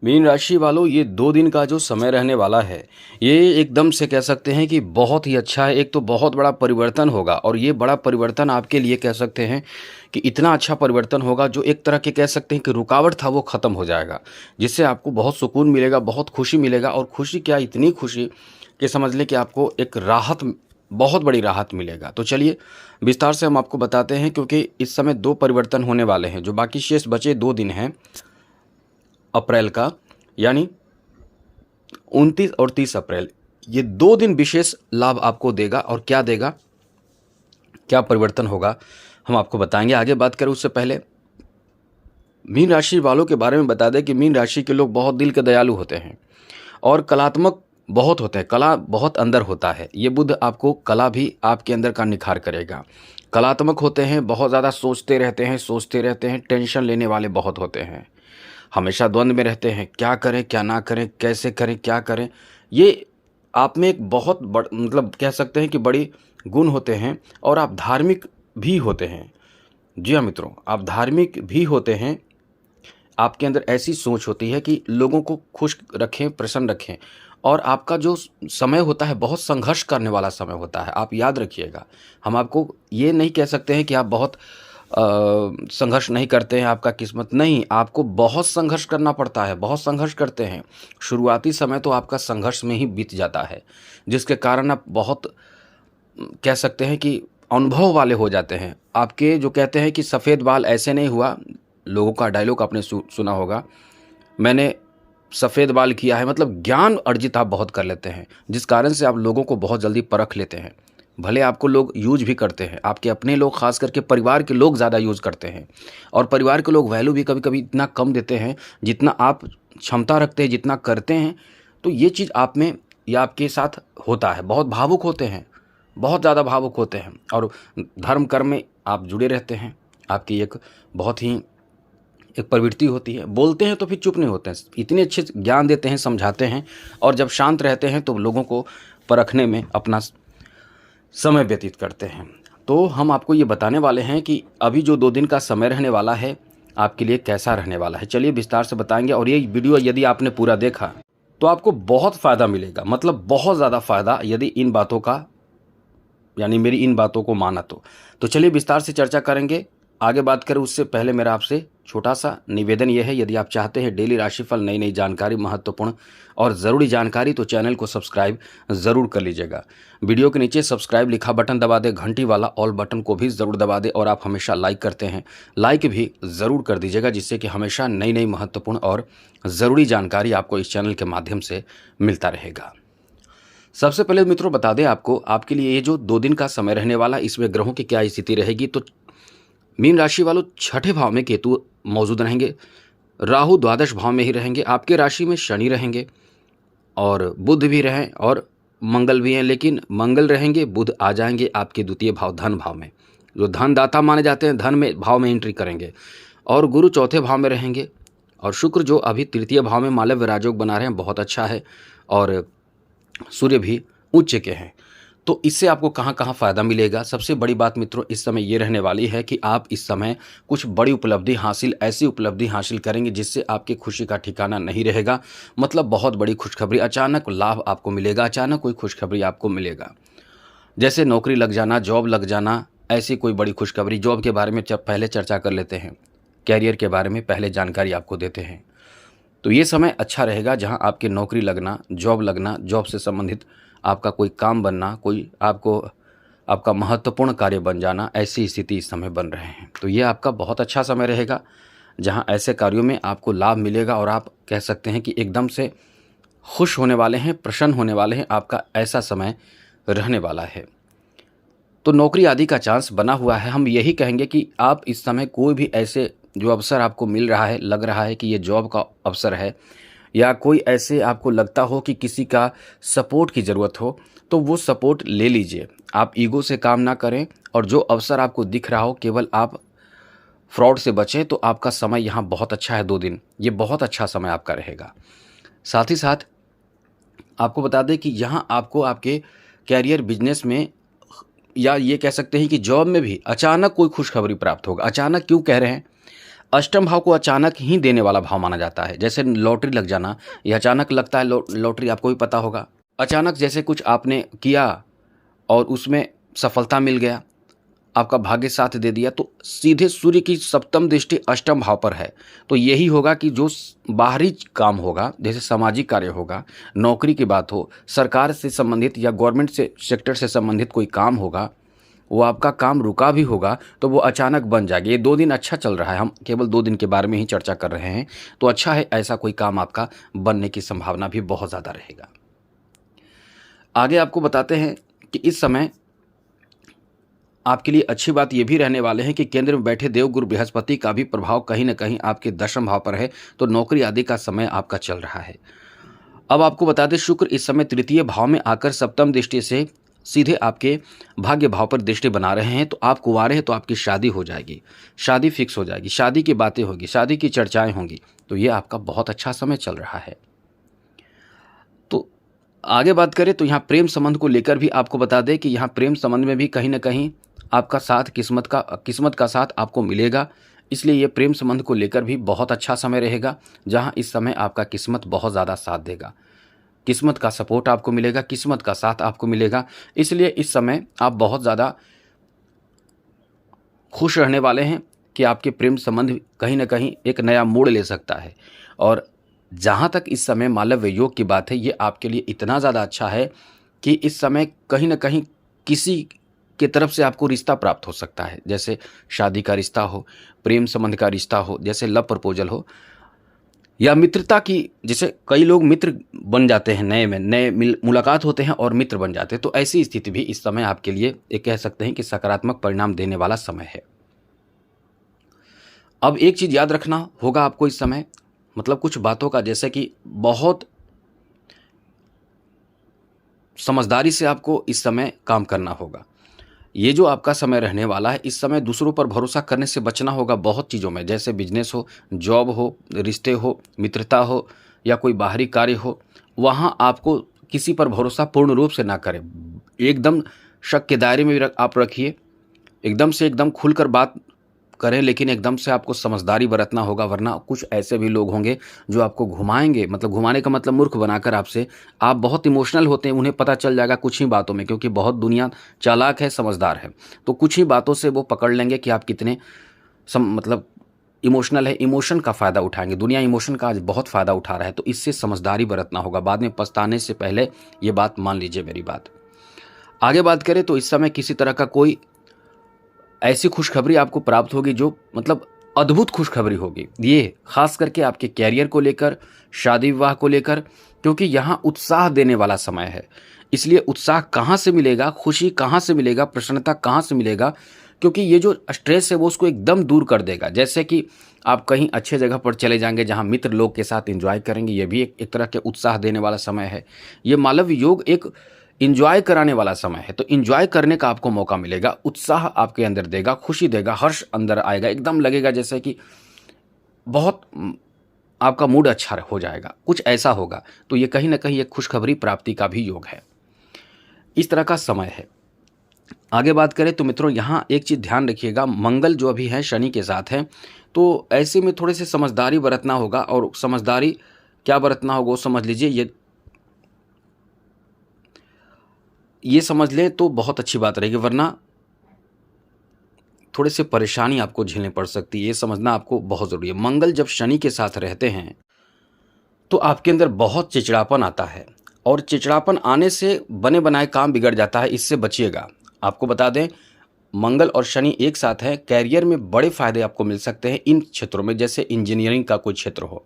Mean राशि वालों, ये 2 दिन का जो समय रहने वाला है, ये एकदम से कह सकते हैं कि बहुत ही अच्छा है। एक तो बहुत बड़ा परिवर्तन होगा और ये बड़ा परिवर्तन आपके लिए कह सकते हैं कि इतना अच्छा परिवर्तन होगा जो एक तरह के कह सकते हैं कि रुकावट था वो ख़त्म हो जाएगा। जिससे आपको बहुत सुकून मिलेगा, बहुत खुशी मिलेगा और खुशी क्या, इतनी खुशी कि समझ लें कि आपको एक राहत, बहुत बड़ी राहत मिलेगा। तो चलिए विस्तार से हम आपको बताते हैं, क्योंकि इस समय 2 परिवर्तन होने वाले हैं। जो बाकी शेष बचे 2 दिन हैं अप्रैल का, यानी 29 और 30 अप्रैल, ये 2 दिन विशेष लाभ आपको देगा। और क्या देगा, क्या परिवर्तन होगा, हम आपको बताएंगे। आगे बात करें उससे पहले मीन राशि वालों के बारे में बता दें कि मीन राशि के लोग बहुत दिल के दयालु होते हैं और कलात्मक बहुत होते हैं। कला बहुत अंदर होता है। ये बुध आपको कला भी आपके अंदर का निखार करेगा। कलात्मक होते हैं, बहुत ज़्यादा सोचते रहते हैं, टेंशन लेने वाले बहुत होते हैं, हमेशा द्वंद्व में रहते हैं, क्या करें क्या ना करें, कैसे करें क्या करें। ये आप में एक बहुत मतलब कह सकते हैं कि बड़ी गुण होते हैं। और आप धार्मिक भी होते हैं। जी हाँ मित्रों, आप धार्मिक भी होते हैं। आपके अंदर ऐसी सोच होती है कि लोगों को खुश रखें, प्रसन्न रखें। और आपका जो समय होता है बहुत संघर्ष करने वाला समय होता है, आप याद रखिएगा। हम आपको ये नहीं कह सकते हैं कि आप बहुत संघर्ष नहीं करते हैं, आपका किस्मत नहीं, आपको बहुत संघर्ष करना पड़ता है, बहुत संघर्ष करते हैं। शुरुआती समय तो आपका संघर्ष में ही बीत जाता है, जिसके कारण आप बहुत कह सकते हैं कि अनुभव वाले हो जाते हैं। आपके जो कहते हैं कि सफ़ेद बाल ऐसे नहीं हुआ, लोगों का डायलॉग आपने सुना होगा, मैंने सफ़ेद बाल किया है, मतलब ज्ञान अर्जित आप बहुत कर लेते हैं, जिस कारण से आप लोगों को बहुत जल्दी परख लेते हैं। भले आपको लोग यूज भी करते हैं, आपके अपने लोग, खास करके परिवार के लोग ज़्यादा यूज़ करते हैं। और परिवार के लोग वैल्यू भी कभी कभी इतना कम देते हैं जितना आप क्षमता रखते हैं, जितना करते हैं। तो ये चीज़ आप में या आपके साथ होता है। बहुत भावुक होते हैं, बहुत ज़्यादा भावुक होते हैं और धर्म कर्म में आप जुड़े रहते हैं। आपकी एक बहुत ही एक प्रवृत्ति होती है, बोलते हैं तो फिर चुप नहीं होते हैं, इतने अच्छे ज्ञान देते हैं, समझाते हैं। और जब शांत रहते हैं तो लोगों को परखने में अपना समय व्यतीत करते हैं। तो हम आपको ये बताने वाले हैं कि अभी जो 2 दिन का समय रहने वाला है आपके लिए कैसा रहने वाला है। चलिए विस्तार से बताएंगे। और ये वीडियो यदि आपने पूरा देखा तो आपको बहुत फ़ायदा मिलेगा, मतलब बहुत ज़्यादा फ़ायदा, यदि इन बातों का, यानी मेरी इन बातों को माना तो चलिए विस्तार से चर्चा करेंगे। आगे बात करें उससे पहले मेरा आपसे छोटा सा निवेदन यह है, यदि आप चाहते हैं डेली राशिफल, नई नई जानकारी, महत्वपूर्ण और ज़रूरी जानकारी, तो चैनल को सब्सक्राइब ज़रूर कर लीजिएगा। वीडियो के नीचे सब्सक्राइब लिखा बटन दबा दे, घंटी वाला ऑल बटन को भी ज़रूर दबा दे। और आप हमेशा लाइक करते हैं, लाइक भी ज़रूर कर दीजिएगा, जिससे कि हमेशा नई नई महत्वपूर्ण और ज़रूरी जानकारी आपको इस चैनल के माध्यम से मिलता रहेगा। सबसे पहले मित्रों बता दें आपको, आपके लिए ये जो 2 दिन का समय रहने वाला, इसमें ग्रहों की क्या स्थिति रहेगी। तो मीन राशि वालों, 6ठे भाव में केतु मौजूद रहेंगे, राहु द्वादश भाव में ही रहेंगे, आपके राशि में शनि रहेंगे और बुध भी रहें और मंगल भी हैं। लेकिन मंगल रहेंगे, बुध आ जाएंगे आपके द्वितीय भाव धन भाव में, जो धनदाता माने जाते हैं, धन में भाव में एंट्री करेंगे। और गुरु चौथे भाव में रहेंगे और शुक्र जो अभी तृतीय भाव में मालव्य राजयोग बना रहे हैं, बहुत अच्छा है। और सूर्य भी उच्च के हैं। तो इससे आपको कहाँ कहाँ फ़ायदा मिलेगा। सबसे बड़ी बात मित्रों इस समय ये रहने वाली है कि आप इस समय कुछ बड़ी उपलब्धि हासिल, ऐसी उपलब्धि हासिल करेंगे जिससे आपकी खुशी का ठिकाना नहीं रहेगा। मतलब बहुत बड़ी खुशखबरी, अचानक लाभ आपको मिलेगा, अचानक कोई खुशखबरी आपको मिलेगा। जैसे नौकरी लग जाना, जॉब लग जाना, ऐसी कोई बड़ी खुशखबरी। जॉब के बारे में पहले चर्चा कर लेते हैं, कैरियर के बारे में पहले जानकारी आपको देते हैं। तो ये समय अच्छा रहेगा जहां आपकी नौकरी लगना, जॉब लगना, जॉब से संबंधित आपका कोई काम बनना, कोई आपका महत्वपूर्ण कार्य बन जाना, ऐसी स्थिति इस समय बन रहे हैं। तो ये आपका बहुत अच्छा समय रहेगा जहां ऐसे कार्यों में आपको लाभ मिलेगा और आप कह सकते हैं कि एकदम से खुश होने वाले हैं, प्रसन्न होने वाले हैं। आपका ऐसा समय रहने वाला है। तो नौकरी आदि का चांस बना हुआ है। हम यही कहेंगे कि आप इस समय कोई भी ऐसे जो अवसर आपको मिल रहा है, लग रहा है कि ये जॉब का अवसर है, या कोई ऐसे आपको लगता हो कि किसी का सपोर्ट की ज़रूरत हो, तो वो सपोर्ट ले लीजिए। आप ईगो से काम ना करें और जो अवसर आपको दिख रहा हो, केवल आप फ्रॉड से बचें। तो आपका समय यहाँ बहुत अच्छा है। 2 दिन ये बहुत अच्छा समय आपका रहेगा। साथ ही साथ आपको बता दें कि यहाँ आपको आपके कैरियर, बिजनेस में, या ये कह सकते हैं कि जॉब में भी अचानक कोई खुशखबरी प्राप्त होगा। अचानक क्यों कह रहे हैं, अष्टम भाव को अचानक ही देने वाला भाव माना जाता है। जैसे लॉटरी लग जाना, ये अचानक लगता है। लॉटरी आपको भी पता होगा, अचानक जैसे कुछ आपने किया और उसमें सफलता मिल गया, आपका भाग्य साथ दे दिया, तो सीधे सूर्य की सप्तम दृष्टि अष्टम भाव पर है। तो यही होगा कि जो बाहरी काम होगा, जैसे सामाजिक कार्य होगा, नौकरी की बात हो, सरकार से संबंधित या गवर्नमेंट से सेक्टर से संबंधित कोई काम होगा, वो आपका काम रुका भी होगा तो वो अचानक बन जाएगा। ये 2 दिन अच्छा चल रहा है, हम केवल 2 दिन के बारे में ही चर्चा कर रहे हैं, तो अच्छा है, ऐसा कोई काम आपका बनने की संभावना भी बहुत ज़्यादा रहेगा। आगे आपको बताते हैं कि इस समय आपके लिए अच्छी बात ये भी रहने वाले हैं कि केंद्र में बैठे देवगुरु बृहस्पति का भी प्रभाव कहीं ना कहीं आपके दशम भाव पर है, तो नौकरी आदि का समय आपका चल रहा है। अब आपको बता दें, शुक्र इस समय तृतीय भाव में आकर सप्तम दृष्टि से सीधे आपके भाग्य भाव पर दृष्टि बना रहे हैं। तो आप कुंवारे हैं तो आपकी शादी हो जाएगी, शादी फिक्स हो जाएगी, शादी की बातें होगी, शादी की चर्चाएं होंगी, तो ये आपका बहुत अच्छा समय चल रहा है। तो आगे बात करें तो यहाँ प्रेम संबंध को लेकर भी आपको बता दें कि यहाँ प्रेम संबंध में भी कहीं ना कहीं आपका साथ किस्मत का साथ आपको मिलेगा। इसलिए ये प्रेम संबंध को लेकर भी बहुत अच्छा समय रहेगा, जहाँ इस समय आपका किस्मत बहुत ज़्यादा साथ देगा, किस्मत का सपोर्ट आपको मिलेगा, किस्मत का साथ आपको मिलेगा। इसलिए इस समय आप बहुत ज़्यादा खुश रहने वाले हैं कि आपके प्रेम संबंध कहीं ना कहीं एक नया मोड़ ले सकता है। और जहाँ तक इस समय मालव्य योग की बात है, ये आपके लिए इतना ज़्यादा अच्छा है कि इस समय कहीं ना कहीं किसी की तरफ से आपको रिश्ता प्राप्त हो सकता है। जैसे शादी का रिश्ता हो, प्रेम संबंध का रिश्ता हो, जैसे लव प्रपोजल हो, या मित्रता की, जैसे कई लोग मित्र बन जाते हैं, नए मुलाकात होते हैं और मित्र बन जाते हैं। तो ऐसी स्थिति भी इस समय आपके लिए एक कह सकते हैं कि सकारात्मक परिणाम देने वाला समय है। अब एक चीज़ याद रखना होगा आपको इस समय, मतलब कुछ बातों का, जैसे कि बहुत समझदारी से आपको इस समय काम करना होगा। ये जो आपका समय रहने वाला है, इस समय दूसरों पर भरोसा करने से बचना होगा बहुत चीज़ों में, जैसे बिजनेस हो, जॉब हो, रिश्ते हो, मित्रता हो, या कोई बाहरी कार्य हो, वहाँ आपको किसी पर भरोसा पूर्ण रूप से ना करें। एकदम शक के दायरे में भी आप रखिए, एकदम खुलकर बात करें, लेकिन एकदम से आपको समझदारी बरतना होगा, वरना कुछ ऐसे भी लोग होंगे जो आपको घुमाएंगे, मतलब घुमाने का मतलब मूर्ख बनाकर आपसे, आप बहुत इमोशनल होते हैं, उन्हें पता चल जाएगा कुछ ही बातों में, क्योंकि बहुत दुनिया चालाक है, समझदार है, तो कुछ ही बातों से वो पकड़ लेंगे कि आप कितने मतलब इमोशनल है, इमोशन का फ़ायदा उठाएंगे। दुनिया इमोशन का आज बहुत फ़ायदा उठा रहा है, तो इससे समझदारी बरतना होगा, बाद में पछताने से पहले ये बात मान लीजिए मेरी बात। आगे बात करें तो इस समय किसी तरह का कोई ऐसी खुशखबरी आपको प्राप्त होगी जो मतलब अद्भुत खुशखबरी होगी, ये खास करके आपके कैरियर को लेकर, शादी विवाह को लेकर, क्योंकि यहाँ उत्साह देने वाला समय है। इसलिए उत्साह कहाँ से मिलेगा, खुशी कहाँ से मिलेगा, प्रसन्नता कहाँ से मिलेगा, क्योंकि ये जो स्ट्रेस है वो उसको एकदम दूर कर देगा। जैसे कि आप कहीं अच्छे जगह पर चले जाएंगे जहाँ मित्र लोग के साथ एंजॉय करेंगे, ये भी एक तरह के उत्साह देने वाला समय है। ये मालव्य योग एक इंजॉय कराने वाला समय है, तो इंजॉय करने का आपको मौका मिलेगा, उत्साह आपके अंदर देगा, खुशी देगा, हर्ष अंदर आएगा, एकदम लगेगा जैसे कि बहुत आपका मूड अच्छा हो जाएगा, कुछ ऐसा होगा। तो ये कहीं ना कहीं एक खुशखबरी प्राप्ति का भी योग है, इस तरह का समय है। आगे बात करें तो मित्रों, यहाँ एक चीज़ ध्यान रखिएगा, मंगल जो अभी है शनि के साथ है, तो ऐसे में थोड़े से समझदारी बरतना होगा। और समझदारी क्या बरतना होगा वो समझ लीजिए, ये समझ लें तो बहुत अच्छी बात रहेगी, वरना थोड़े से परेशानी आपको झेलनी पड़ सकती है, ये समझना आपको बहुत ज़रूरी है। मंगल जब शनि के साथ रहते हैं तो आपके अंदर बहुत चिड़चिड़ापन आता है, और चिड़चिड़ापन आने से बने बनाए काम बिगड़ जाता है, इससे बचिएगा। आपको बता दें, मंगल और शनि एक साथ हैं, कैरियर में बड़े फायदे आपको मिल सकते हैं इन क्षेत्रों में, जैसे इंजीनियरिंग का कोई क्षेत्र हो,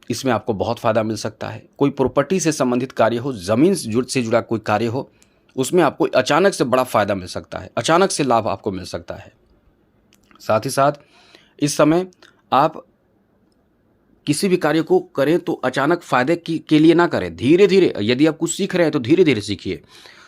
इसमें आपको बहुत फ़ायदा मिल सकता है। कोई प्रॉपर्टी से संबंधित कार्य हो, ज़मीन से जुड़ा कोई कार्य हो, उसमें आपको अचानक से बड़ा फ़ायदा मिल सकता है, अचानक से लाभ आपको मिल सकता है। साथ ही साथ इस समय आप किसी भी कार्य को करें तो अचानक फ़ायदे के लिए ना करें, धीरे धीरे। यदि आप कुछ सीख रहे हैं तो धीरे धीरे सीखिए,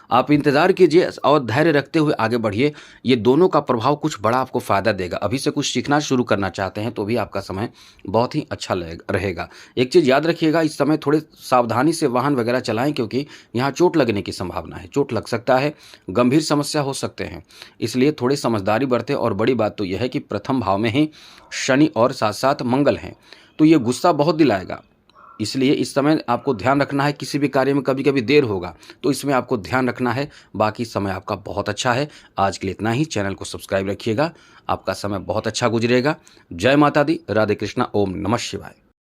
आप इंतज़ार कीजिए और धैर्य रखते हुए आगे बढ़िए। ये दोनों का प्रभाव कुछ बड़ा आपको फ़ायदा देगा। अभी से कुछ सीखना शुरू करना चाहते हैं तो भी आपका समय बहुत ही अच्छा रहेगा। एक चीज़ याद रखिएगा, इस समय थोड़े सावधानी से वाहन वगैरह चलाएँ, क्योंकि यहाँ चोट लगने की संभावना है। चोट लग सकता है, गंभीर समस्या हो सकते हैं, इसलिए थोड़ी समझदारी बरतें। और बड़ी बात तो यह है कि प्रथम भाव में ही शनि और साथ साथ मंगल हैं, तो ये गुस्सा बहुत दिलाएगा। इसलिए इस समय आपको ध्यान रखना है, किसी भी कार्य में कभी कभी देर होगा तो इसमें आपको ध्यान रखना है। बाकी समय आपका बहुत अच्छा है। आज के लिए इतना ही। चैनल को सब्सक्राइब रखिएगा, आपका समय बहुत अच्छा गुजरेगा। जय माता दी, राधे कृष्णा, ओम नमः शिवाय।